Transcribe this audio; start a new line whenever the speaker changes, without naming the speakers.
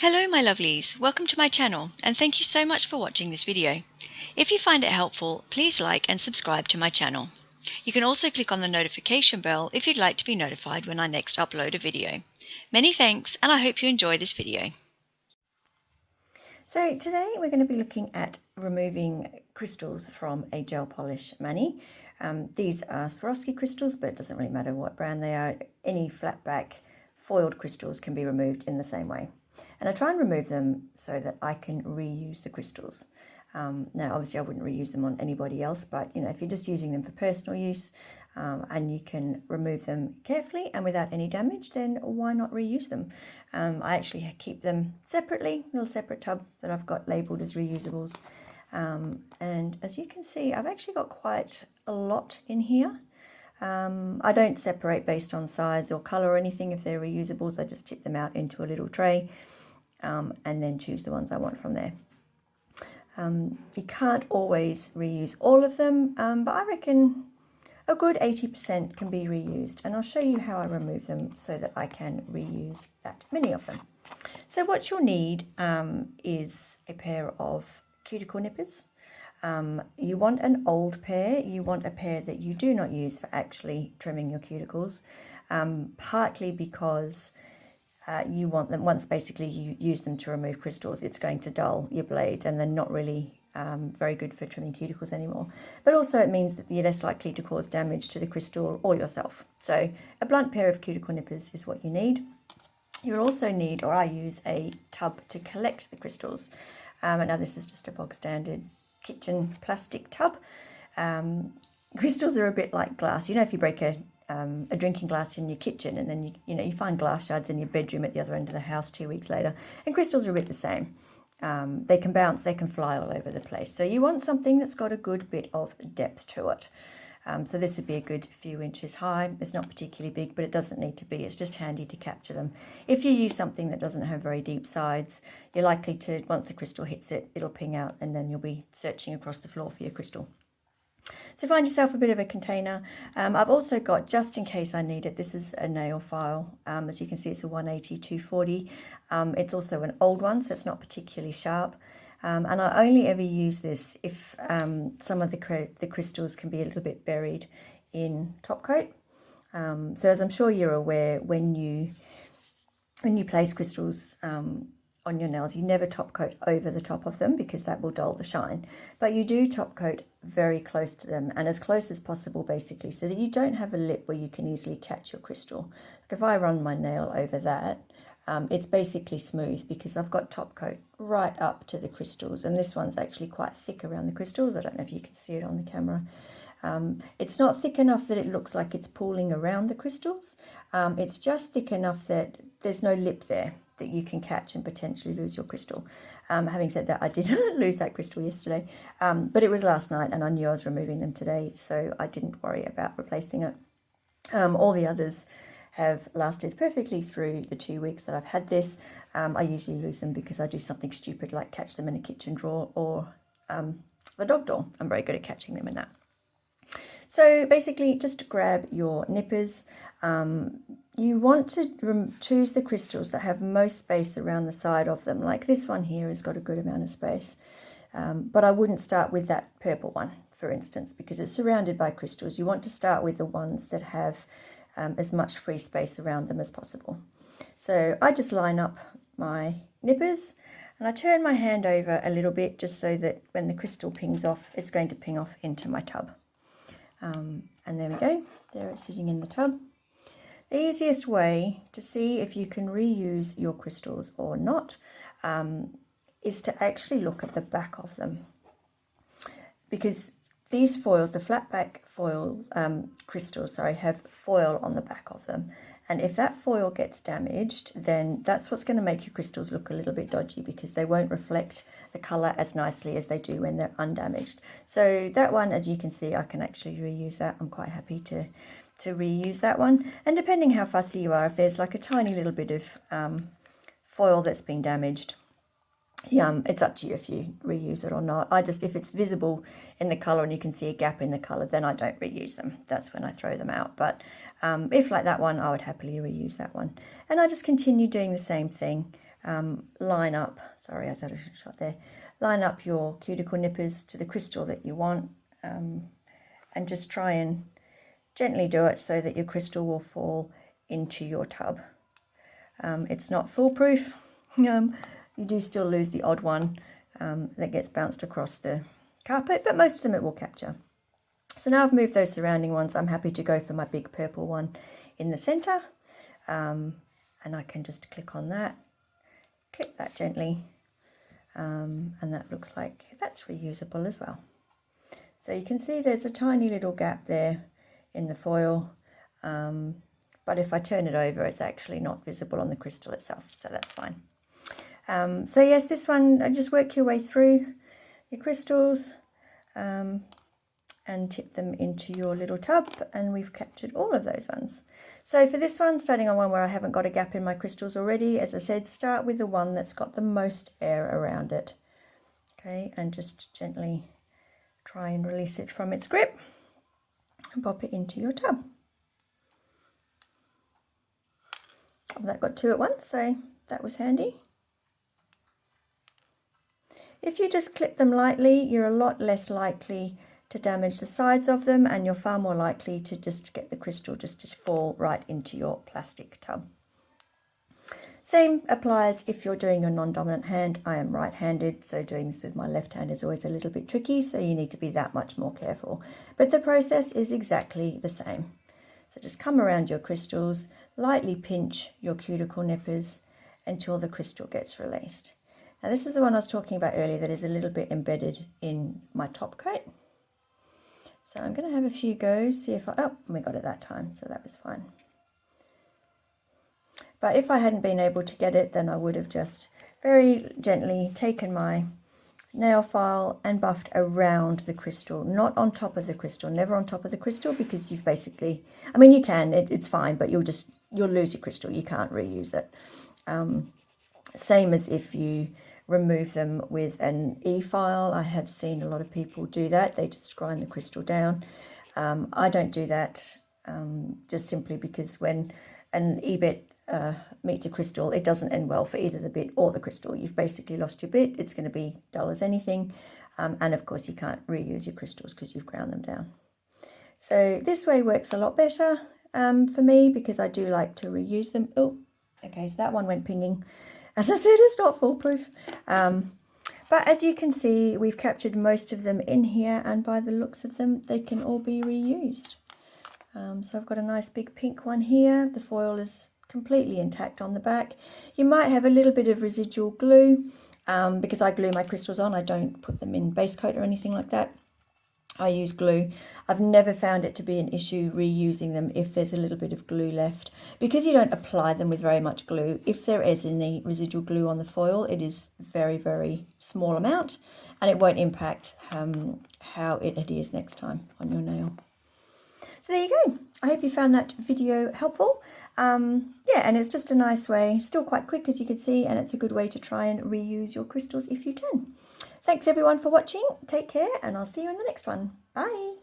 Hello my lovelies, welcome to my channel and thank you so much for watching this video. If you find it helpful, please like and subscribe to my channel. You can also click on the notification bell if you'd like to be notified when I next upload a video. Many thanks and I hope you enjoy this video.
So today we're going to be looking at removing crystals from a gel polish mani. These are Swarovski crystals, but it doesn't really matter what brand they are. Any flat back foiled crystals can be removed in the same way. And I try and remove them so that I can reuse the crystals. Now, obviously I wouldn't reuse them on anybody else, but if you're just using them for personal use and you can remove them carefully and without any damage, then why not reuse them? I actually keep them separately, a little separate tub that I've got labelled as reusables. And as you can see, I've actually got quite a lot in here. I don't separate based on size or colour or anything. If they're reusables, I just tip them out into a little tray and then choose the ones I want from there. You can't always reuse all of them, but I reckon a good 80% can be reused, and I'll show you how I remove them so that I can reuse that many of them. So what you'll need is a pair of cuticle nippers. You want an old pair. You want a pair that you do not use for actually trimming your cuticles, partly because you want them, once basically you use them to remove crystals, it's going to dull your blades and they're not really very good for trimming cuticles anymore. But also it means that you're less likely to cause damage to the crystal or yourself. So a blunt pair of cuticle nippers is what you need. You'll also need, or I use, a tub to collect the crystals. And now this is just a bog standard kitchen plastic tub. Crystals are a bit like glass. If you break a drinking glass in your kitchen and then you find glass shards in your bedroom at the other end of the house 2 weeks later, and crystals are a bit the same. They can bounce, they can fly all over the place. So you want something that's got a good bit of depth to it. So this would be a good few inches high. It's not particularly big, but it doesn't need to be. It's just handy to capture them. If you use something that doesn't have very deep sides, you're likely to, once the crystal hits it, it'll ping out and then you'll be searching across the floor for your crystal. So find yourself a bit of a container. I've also got, just in case I need it, this is a nail file. As you can see, it's a 180-240. It's also an old one, so it's not particularly sharp. And I only ever use this if some of the crystals can be a little bit buried in top coat. So as I'm sure you're aware, when you place crystals on your nails, you never top coat over the top of them because that will dull the shine, but you do top coat very close to them and as close as possible, basically, so that you don't have a lip where you can easily catch your crystal. Like if I run my nail over that, it's basically smooth because I've got top coat right up to the crystals, and this one's actually quite thick around the crystals. I don't know if you can see it on the camera. It's not thick enough that it looks like it's pooling around the crystals. It's just thick enough that there's no lip there that you can catch and potentially lose your crystal. Having said that, I did lose that crystal yesterday, but it was last night and I knew I was removing them today, so I didn't worry about replacing it. All the others have lasted perfectly through the 2 weeks that I've had this. I usually lose them because I do something stupid like catch them in a kitchen drawer or the dog door. I'm very good at catching them in that. So basically, just grab your nippers. You want to choose the crystals that have most space around the side of them. Like this one here has got a good amount of space. But I wouldn't start with that purple one, for instance, because it's surrounded by crystals. You want to start with the ones that have as much free space around them as possible. So I just line up my nippers and I turn my hand over a little bit just so that when the crystal pings off, it's going to ping off into my tub. And there we go, there it's sitting in the tub. The easiest way to see if you can reuse your crystals or not is to actually look at the back of them, because these foils, the flat back foil crystals, have foil on the back of them, and if that foil gets damaged, then that's what's going to make your crystals look a little bit dodgy, because they won't reflect the colour as nicely as they do when they're undamaged. So that one, as you can see, I can actually reuse that. I'm quite happy to reuse that one. And depending how fussy you are, if there's like a tiny little bit of foil that's been damaged, it's up to you if you reuse it or not. If it's visible in the colour and you can see a gap in the colour, then I don't reuse them. That's when I throw them out. But if like that one, I would happily reuse that one. And I just continue doing the same thing line up, sorry, I had a shot there, line up your cuticle nippers to the crystal that you want, and just try and gently do it so that your crystal will fall into your tub. It's not foolproof. You do still lose the odd one that gets bounced across the carpet, but most of them it will capture. So now I've moved those surrounding ones. I'm happy to go for my big purple one in the center, and I can just click on that, click that gently, and that looks like that's reusable as well. So you can see there's a tiny little gap there in the foil, but if I turn it over, it's actually not visible on the crystal itself, so that's fine. So yes, this one, just work your way through your crystals and tip them into your little tub, and we've captured all of those ones. So for this one, starting on one where I haven't got a gap in my crystals already, as I said, start with the one that's got the most air around it. Okay, and just gently try and release it from its grip and pop it into your tub. That got two at once, so that was handy. If you just clip them lightly, you're a lot less likely to damage the sides of them, and you're far more likely to just get the crystal just to fall right into your plastic tub. Same applies if you're doing your non-dominant hand. I am right-handed, so doing this with my left hand is always a little bit tricky, so you need to be that much more careful. But the process is exactly the same. So just come around your crystals, lightly pinch your cuticle nippers until the crystal gets released. Now this is the one I was talking about earlier that is a little bit embedded in my top coat. So I'm going to have a few goes, see if we got it that time, so that was fine. But if I hadn't been able to get it, then I would have just very gently taken my nail file and buffed around the crystal, not on top of the crystal, never on top of the crystal, because you've basically, I mean, you can, it's fine, but you'll lose your crystal, you can't reuse it. Same as if you remove them with an e-file. I have seen a lot of people do that. They just grind the crystal down. I don't do that, just simply because when an e-bit meets a crystal, it doesn't end well for either the bit or the crystal. You've basically lost your bit. It's going to be dull as anything. And of course you can't reuse your crystals because you've ground them down. So this way works a lot better for me, because I do like to reuse them. Oh, okay, so that one went pinging. As I said, it's not foolproof. But as you can see, we've captured most of them in here, and by the looks of them, they can all be reused. So I've got a nice big pink one here. The foil is completely intact on the back. You might have a little bit of residual glue, because I glue my crystals on. I don't put them in base coat or anything like that. I use glue. I've never found it to be an issue reusing them if there's a little bit of glue left, because you don't apply them with very much glue. If there is any residual glue on the foil, it is very, very small amount, and it won't impact how it adheres next time on your nail. So there you go. I hope you found that video helpful. Yeah, and it's just a nice way, still quite quick as you can see, and it's a good way to try and reuse your crystals if you can. Thanks everyone for watching. Take care, and I'll see you in the next one. Bye.